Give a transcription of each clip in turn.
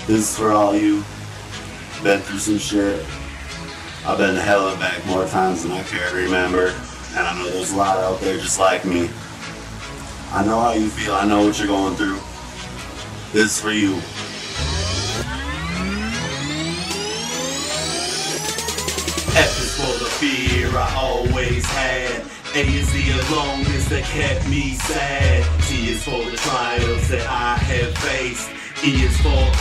This is for all you been through some shit. I've been to hell and back more times than I care to remember. And I know there's a lot out there just like me. I know how you feel, I know what you're going through. This is for you. F is for the fear I always had. A is the aloneness that kept me sad. T is for the trials that I have faced. E is for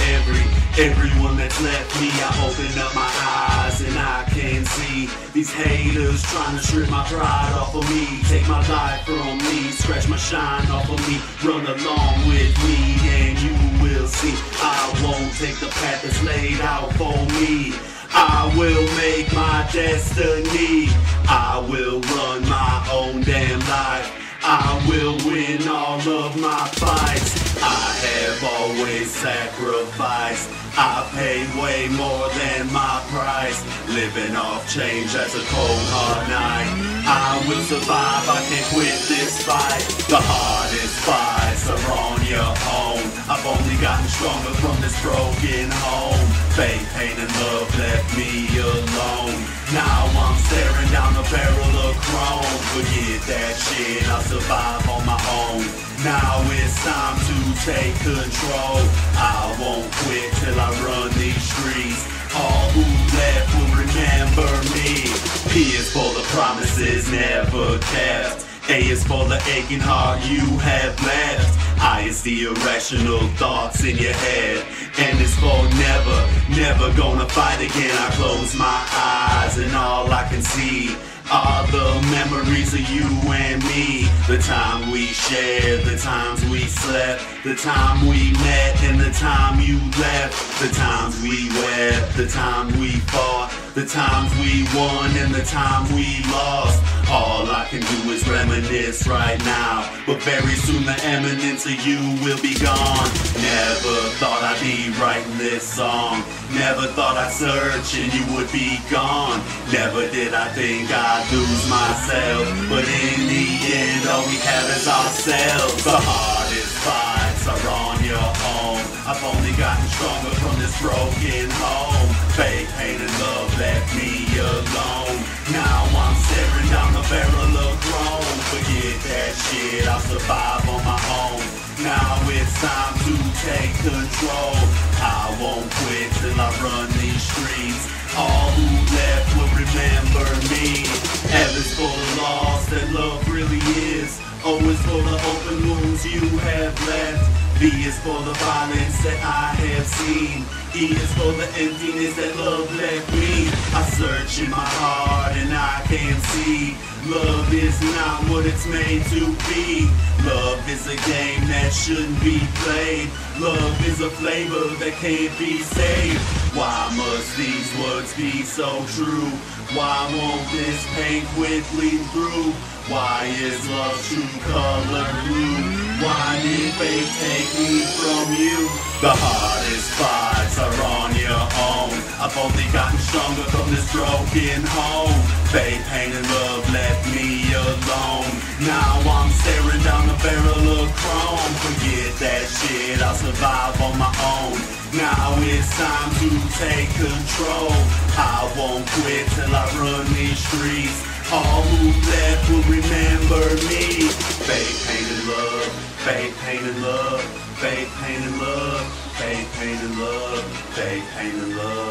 everyone that's left me. I open up my eyes and I can see these haters trying to strip my pride off of me, take my life from me, scratch my shine off of me. Run along with me and you will see I won't take the path that's laid out for me. I will make my destiny. I will run my own damn life. I will win all of my fights. I have always sacrificed. I paid way more than my price. Living off change as a cold hard night. I will survive, I can't quit this fight. The hardest fights are on your own. I've only gotten stronger from this broken home. Faith, pain, and love left me alone. Now I'm staring down the barrel of chrome. Forget that shit, I'll survive on my own. Now it's time to take control. I won't quit till I run these streets. All who left will remember me. P is for the promises never kept. A is for the aching heart you have left. I is the irrational thoughts in your head. And it's for never gonna fight again. I close my eyes and all I can see are the memories of you and me. The time we shared, the times we slept, the time we met and the time you left. The times we wept, the time we fought, the times we won and the time we lost. All I can do is reminisce right now, but very soon the eminence of you will be gone. Never thought I'd be writing this song. Never thought I'd search and you would be gone. Never did I think I'd lose myself, but in the end all we have is ourselves. The hardest fights are on your own. I've only gotten stronger from this broken home. Faith, pain, and love left me alone. Now I'm staring down the barrel of chrome. Forget that shit, I'll survive on my own. Now it's time to take control. I won't quit till I run these streets. All who left will remember me. F is for the loss that love really is. O is for the open wounds you have left. V is for the violence that I have seen. E is for the emptiness that love left me. I search in my heart and I can't see. Love is not what it's made to be. Love is a game that shouldn't be played. Love is a flavor that can't be saved. Why must these words be so true? Why won't this pain quit bleeding through? Why is love true color blue? Why did fate take me from you? The hardest fights are on your own. I've only gotten stronger from this broken home. Faith, pain, and love left me alone. Now I'm staring down the barrel of chrome. Forget that shit, I'll survive on my own. Now it's time to take control. I won't quit till I run these streets. All who left will remember me. Faith, pain, and love. Faith, pain, and love. Faith, pain, and love. Faith, pain, and love. Faith, pain, and love.